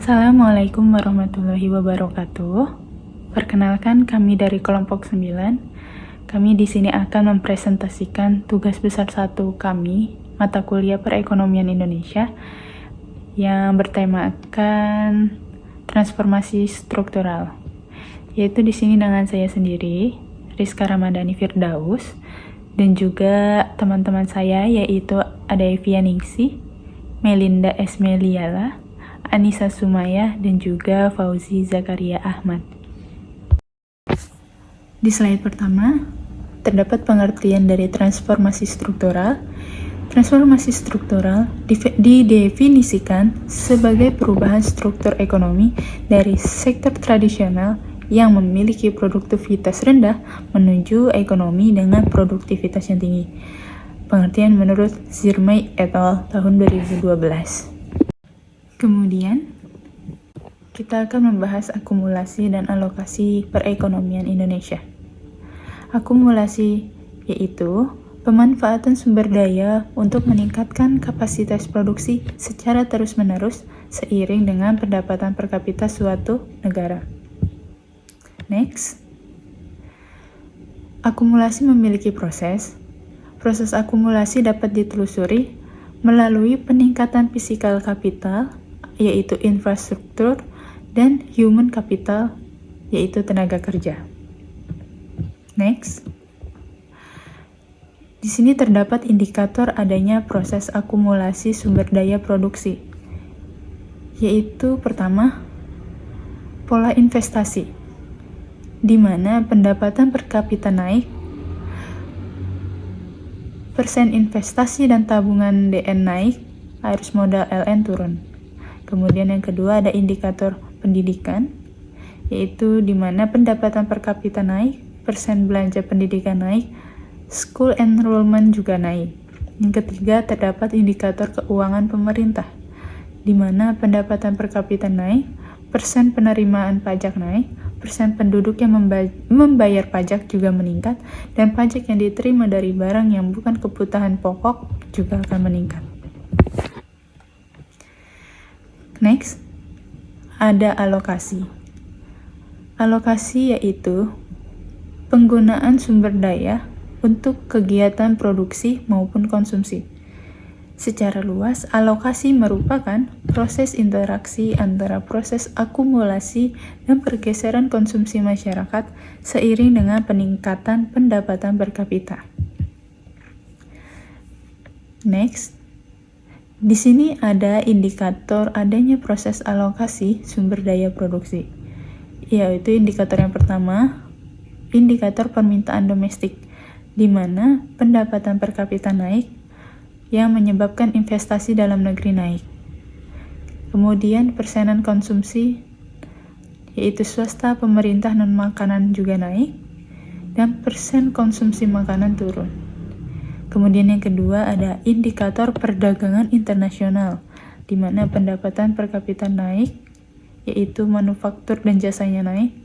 Assalamualaikum warahmatullahi wabarakatuh. Perkenalkan, kami dari kelompok 9. Kami di sini akan mempresentasikan tugas besar 1 kami, mata kuliah Perekonomian Indonesia, yang bertemakan transformasi struktural. Yaitu di sini dengan saya sendiri, Rizka Ramadhani Firdaus, dan juga teman-teman saya yaitu ada Evia Ningsi, Melinda Esmeliala, Anissa Sumaya, dan juga Fauzi Zakaria Ahmad. Di slide pertama, terdapat pengertian dari transformasi struktural. Transformasi struktural didefinisikan sebagai perubahan struktur ekonomi dari sektor tradisional yang memiliki produktivitas rendah menuju ekonomi dengan produktivitas yang tinggi. Pengertian menurut Zirmay et al. Tahun 2012. Kemudian, kita akan membahas akumulasi dan alokasi perekonomian Indonesia. Akumulasi yaitu pemanfaatan sumber daya untuk meningkatkan kapasitas produksi secara terus-menerus seiring dengan pendapatan per kapita suatu negara. Next, akumulasi memiliki proses. Proses akumulasi dapat ditelusuri melalui peningkatan fisikal kapital, yaitu infrastruktur, dan human capital, yaitu tenaga kerja. Next, di sini terdapat indikator adanya proses akumulasi sumber daya produksi, yaitu pertama, pola investasi, di mana pendapatan per kapita naik, persen investasi dan tabungan DN naik, arus modal LN turun. Kemudian yang kedua ada indikator pendidikan, yaitu di mana pendapatan per kapita naik, persen belanja pendidikan naik, school enrollment juga naik. Yang ketiga terdapat indikator keuangan pemerintah, di mana pendapatan per kapita naik, persen penerimaan pajak naik, persen penduduk yang membayar pajak juga meningkat, dan pajak yang diterima dari barang yang bukan kebutuhan pokok juga akan meningkat. Next, ada alokasi. Alokasi yaitu penggunaan sumber daya untuk kegiatan produksi maupun konsumsi. Secara luas, alokasi merupakan proses interaksi antara proses akumulasi dan pergeseran konsumsi masyarakat seiring dengan peningkatan pendapatan per kapita. Next, di sini ada indikator adanya proses alokasi sumber daya produksi, yaitu indikator yang pertama, indikator permintaan domestik, di mana pendapatan per kapita naik yang menyebabkan investasi dalam negeri naik. Kemudian persenan konsumsi, yaitu swasta, pemerintah, non-makanan juga naik, dan persen konsumsi makanan turun. Kemudian yang kedua ada indikator perdagangan internasional, di mana pendapatan per kapita naik, yaitu manufaktur dan jasanya naik.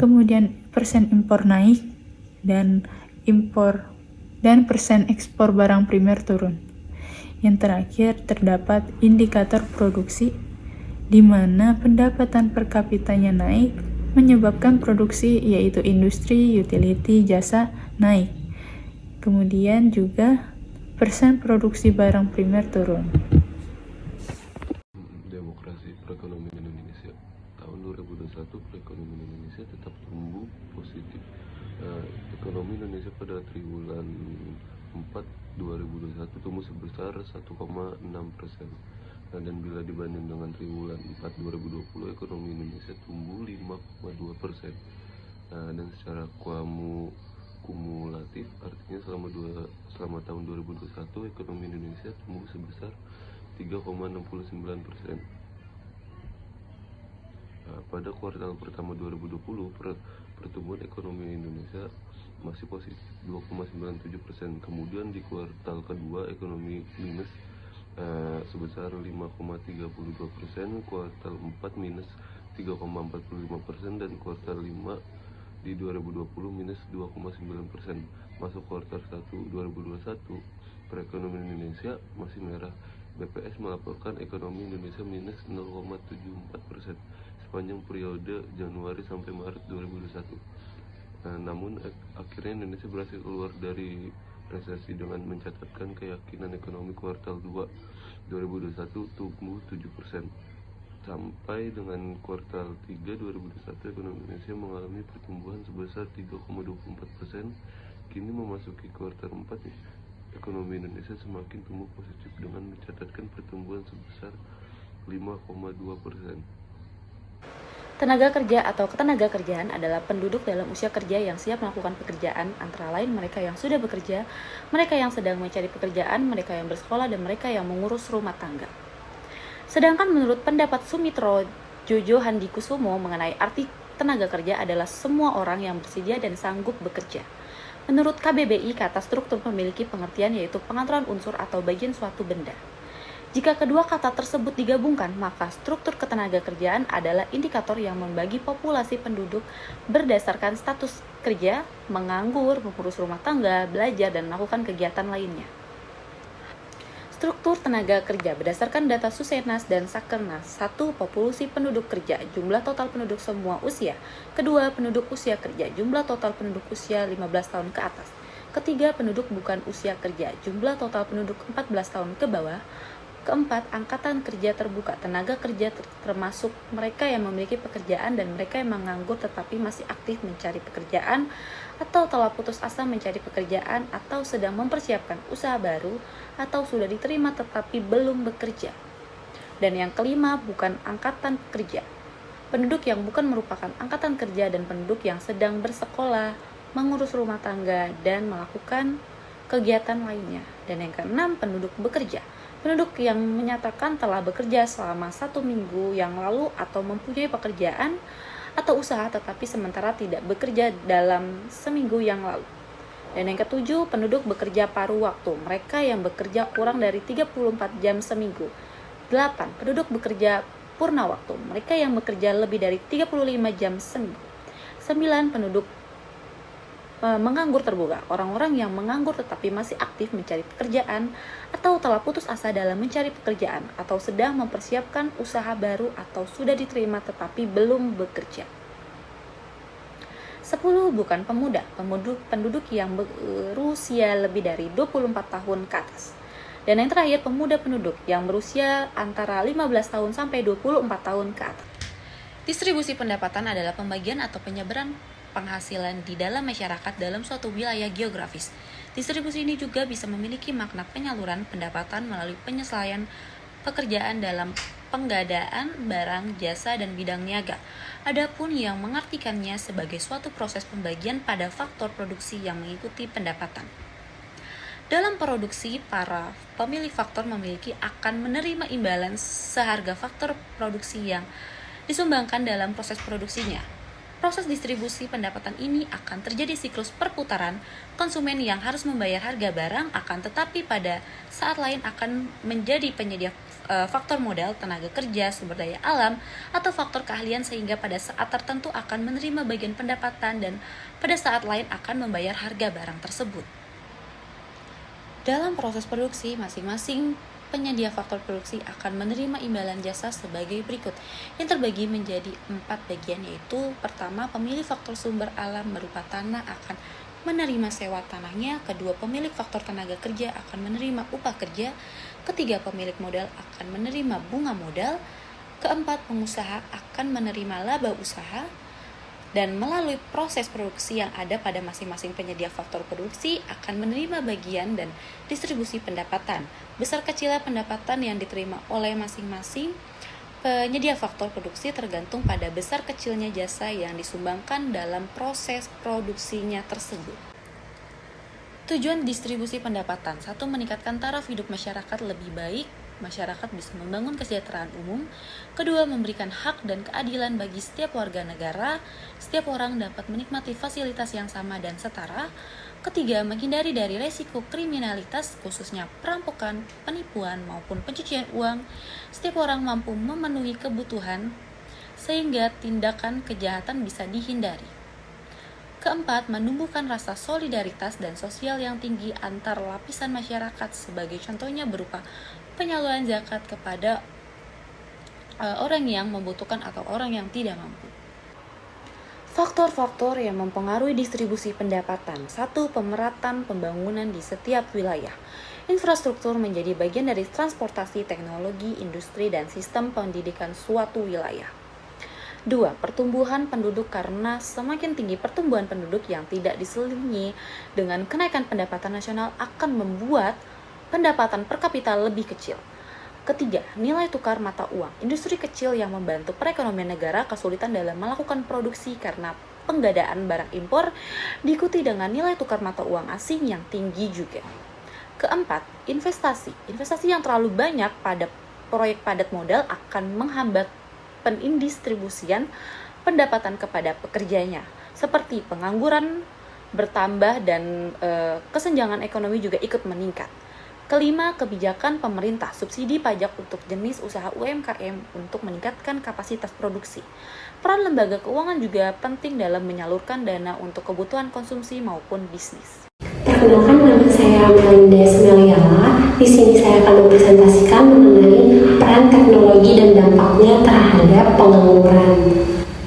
Kemudian persen impor naik dan persen ekspor barang primer turun. Yang terakhir terdapat indikator produksi, di mana pendapatan per kapitanya naik menyebabkan produksi yaitu industri, utility, jasa naik. Kemudian juga persen produksi barang primer turun. Demokrasi perekonomian Indonesia tahun 2021, perekonomian Indonesia tetap tumbuh positif. Ekonomi Indonesia pada triwulan 4 2021 tumbuh sebesar 1,6%. Dan bila dibanding dengan triwulan 4 2020, ekonomi Indonesia tumbuh 5,2%. Dan secara kumulatif, artinya selama tahun 2021 ekonomi Indonesia tumbuh sebesar 3,69%. Pada kuartal pertama 2020, pertumbuhan ekonomi Indonesia masih positif 2,97%. Kemudian di kuartal kedua ekonomi minus sebesar 5,32%, kuartal 4 minus 3,45%, dan kuartal 5 di 2020 minus 2,9%. Masuk kuartal 1 2021, perekonomian Indonesia masih merah BPS melaporkan ekonomi Indonesia minus 0,74% sepanjang periode Januari sampai Maret 2021. Namun akhirnya Indonesia berhasil keluar dari resesi dengan mencatatkan keyakinan ekonomi kuartal 2 2021 tumbuh 7%. Sampai dengan kuartal 3 2021 ekonomi Indonesia mengalami pertumbuhan sebesar 3,24%. Kini memasuki kuartal 4 ekonomi Indonesia semakin tumbuh positif dengan mencatatkan pertumbuhan sebesar 5,2%. Tenaga kerja atau ketenaga kerjaan adalah penduduk dalam usia kerja yang siap melakukan pekerjaan, antara lain mereka yang sudah bekerja, mereka yang sedang mencari pekerjaan, mereka yang bersekolah, dan mereka yang mengurus rumah tangga. Sedangkan menurut pendapat Sumitro Jojo Handikusumo mengenai arti tenaga kerja adalah semua orang yang bersedia dan sanggup bekerja. Menurut KBBI, kata struktur memiliki pengertian yaitu pengaturan unsur atau bagian suatu benda. Jika kedua kata tersebut digabungkan, maka struktur ketenagakerjaan adalah indikator yang membagi populasi penduduk berdasarkan status kerja, menganggur, mengurus rumah tangga, belajar, dan melakukan kegiatan lainnya. Struktur tenaga kerja berdasarkan data Susenas dan Sakernas. 1. Populasi penduduk kerja, jumlah total penduduk semua usia. 2. Penduduk usia kerja, jumlah total penduduk usia 15 tahun ke atas. 3. Penduduk bukan usia kerja, jumlah total penduduk 14 tahun ke bawah. 4. Angkatan kerja terbuka, tenaga kerja termasuk mereka yang memiliki pekerjaan dan mereka yang menganggur tetapi masih aktif mencari pekerjaan atau telah putus asa mencari pekerjaan atau sedang mempersiapkan usaha baru atau sudah diterima tetapi belum bekerja. Dan yang kelima, bukan angkatan kerja, penduduk yang bukan merupakan angkatan kerja dan penduduk yang sedang bersekolah, mengurus rumah tangga, dan melakukan kegiatan lainnya. Dan yang keenam, penduduk bekerja, penduduk yang menyatakan telah bekerja selama 1 minggu yang lalu atau mempunyai pekerjaan atau usaha tetapi sementara tidak bekerja dalam seminggu yang lalu. Dan yang ketujuh, penduduk bekerja paruh waktu, mereka yang bekerja kurang dari 34 jam seminggu. 8. Penduduk bekerja purna waktu, mereka yang bekerja lebih dari 35 jam seminggu. 9. Penduduk menganggur terbuka, orang-orang yang menganggur tetapi masih aktif mencari pekerjaan atau telah putus asa dalam mencari pekerjaan atau sedang mempersiapkan usaha baru atau sudah diterima tetapi belum bekerja. 10. Bukan pemuda, penduduk yang berusia lebih dari 24 tahun ke atas. Dan yang terakhir, pemuda penduduk yang berusia antara 15 tahun sampai 24 tahun ke atas. Distribusi pendapatan adalah pembagian atau penyebaran penghasilan di dalam masyarakat dalam suatu wilayah geografis. Distribusi ini juga bisa memiliki makna penyaluran pendapatan melalui penyesuaian pekerjaan dalam penggadaan barang, jasa, dan bidang niaga. Adapun yang mengartikannya sebagai suatu proses pembagian pada faktor produksi yang mengikuti pendapatan. Dalam produksi, para pemilik faktor memiliki akan menerima imbalan seharga faktor produksi yang disumbangkan dalam proses produksinya. Proses distribusi pendapatan ini akan terjadi siklus perputaran konsumen yang harus membayar harga barang akan tetapi pada saat lain akan menjadi penyedia faktor modal, tenaga kerja, sumber daya alam, atau faktor keahlian sehingga pada saat tertentu akan menerima bagian pendapatan dan pada saat lain akan membayar harga barang tersebut. Dalam proses produksi, masing-masing penyedia faktor produksi akan menerima imbalan jasa sebagai berikut, yang terbagi menjadi 4 bagian, yaitu pertama, pemilik faktor sumber alam berupa tanah akan menerima sewa tanahnya. Kedua, pemilik faktor tenaga kerja akan menerima upah kerja. Ketiga, pemilik modal akan menerima bunga modal. Keempat, pengusaha akan menerima laba usaha. Dan melalui proses produksi yang ada pada masing-masing penyedia faktor produksi akan menerima bagian dan distribusi pendapatan. Besar kecilnya pendapatan yang diterima oleh masing-masing penyedia faktor produksi tergantung pada besar kecilnya jasa yang disumbangkan dalam proses produksinya tersebut. Tujuan distribusi pendapatan: 1. Meningkatkan taraf hidup masyarakat lebih baik, masyarakat bisa membangun kesejahteraan umum. 2. Memberikan hak dan keadilan bagi setiap warga negara, setiap orang dapat menikmati fasilitas yang sama dan setara. 3. Menghindari dari resiko kriminalitas, khususnya perampokan, penipuan, maupun pencucian uang. Setiap orang mampu memenuhi kebutuhan, sehingga tindakan kejahatan bisa dihindari. 4. Menumbuhkan rasa solidaritas dan sosial yang tinggi antar lapisan masyarakat, sebagai contohnya berupa penyaluran zakat kepada orang yang membutuhkan atau orang yang tidak mampu. Faktor-faktor yang mempengaruhi distribusi pendapatan. 1. Pemerataan pembangunan di setiap wilayah. Infrastruktur menjadi bagian dari transportasi, teknologi, industri, dan sistem pendidikan suatu wilayah. 2. Pertumbuhan penduduk, karena semakin tinggi pertumbuhan penduduk yang tidak diselingi dengan kenaikan pendapatan nasional akan membuat pendapatan per kapita lebih kecil. 3. Nilai tukar mata uang. Industri kecil yang membantu perekonomian negara kesulitan dalam melakukan produksi karena penggadaan barang impor diikuti dengan nilai tukar mata uang asing yang tinggi juga. 4. Investasi. Investasi yang terlalu banyak pada proyek padat modal akan menghambat penindistribusian pendapatan kepada pekerjanya, seperti pengangguran bertambah dan kesenjangan ekonomi juga ikut meningkat. 5. Kebijakan pemerintah, subsidi pajak untuk jenis usaha UMKM untuk meningkatkan kapasitas produksi. Peran lembaga keuangan juga penting dalam menyalurkan dana untuk kebutuhan konsumsi maupun bisnis. Perkenalkan, nama saya Melinda Smeliala. Di sini saya akan mempresentasikan mengenai peran teknologi dan dampaknya terhadap pengangguran.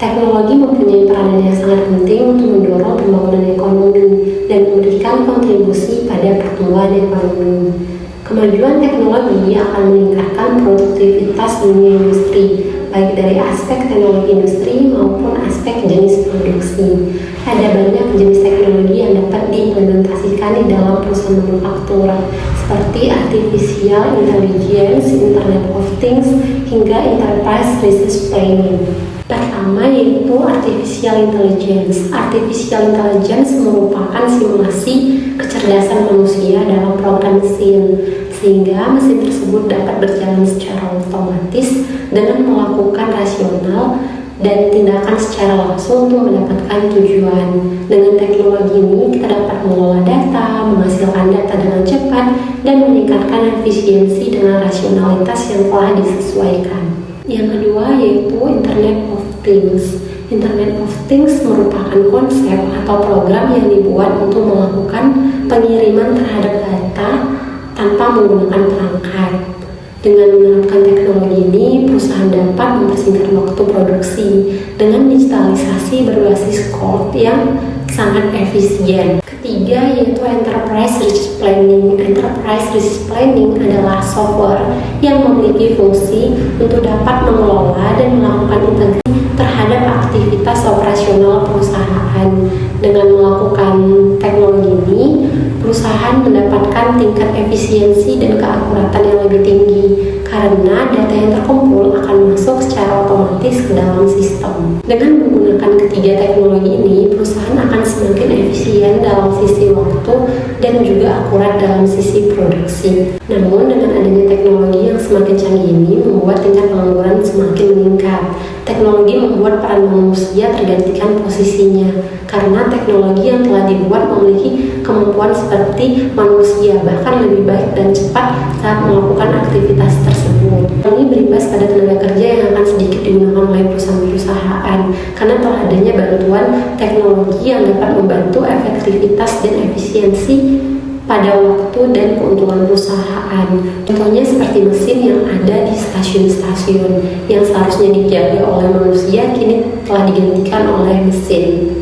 Teknologi mempunyai peranan yang sangat penting untuk mendorong pembangunan ekonomi dan memberikan kontribusi pada pertumbuhan ekonomi. Kemajuan teknologi akan meningkatkan produktivitas dunia industri, baik dari aspek teknologi industri maupun aspek jenis produksi. Ada banyak jenis teknologi yang dapat diimplementasikan di dalam perusahaan manufaktur, seperti artificial intelligence, Internet of Things, hingga enterprise resource planning. Pertama yaitu artificial intelligence. Artificial intelligence merupakan simulasi kecerdasan manusia dalam program mesin, sehingga mesin tersebut dapat berjalan secara otomatis dengan melakukan rasional dan tindakan secara langsung untuk mendapatkan tujuan. Dengan teknologi ini kita dapat mengolah data, menghasilkan data dengan cepat, dan meningkatkan efisiensi dengan rasionalitas yang telah disesuaikan. Yang kedua yaitu Internet of Things. Internet of Things merupakan konsep atau program yang dibuat untuk melakukan pengiriman terhadap data tanpa menggunakan perangkat. Dengan menerapkan teknologi ini, perusahaan dapat mempersingkat waktu produksi dengan digitalisasi berbasis cloud yang sangat efisien. Ketiga yaitu Enterprise Resource Planning. Enterprise Resource Planning adalah software yang memiliki fungsi untuk dapat mengelola dan melakukan integrasi terhadap aktivitas operasional perusahaan. Dengan melakukan teknologi ini, perusahaan mendapatkan tingkat efisiensi dan keakuratan yang lebih tinggi karena data yang terkumpul akan masuk secara otomatis ke dalam sistem. Dengan menggunakan ketiga teknologi ini, perusahaan akan semakin efisien dalam sisi waktu dan juga akurat dalam sisi produksi. Namun dengan adanya teknologi yang semakin canggih ini membuat tingkat pengangguran semakin meningkat. Teknologi membuat peran manusia tergantikan posisinya karena teknologi yang telah dibuat memiliki kemampuan seperti manusia, bahkan lebih baik dan cepat saat melakukan aktivitas tersebut. Ini berimbas pada tenaga kerja yang akan sedikit digunakan oleh perusahaan-perusahaan karena telah adanya bantuan teknologi yang dapat membantu efektivitas dan efisiensi pada waktu dan keuntungan perusahaan. Contohnya seperti mesin yang ada di stasiun-stasiun yang seharusnya dijaga oleh manusia kini telah digantikan oleh mesin.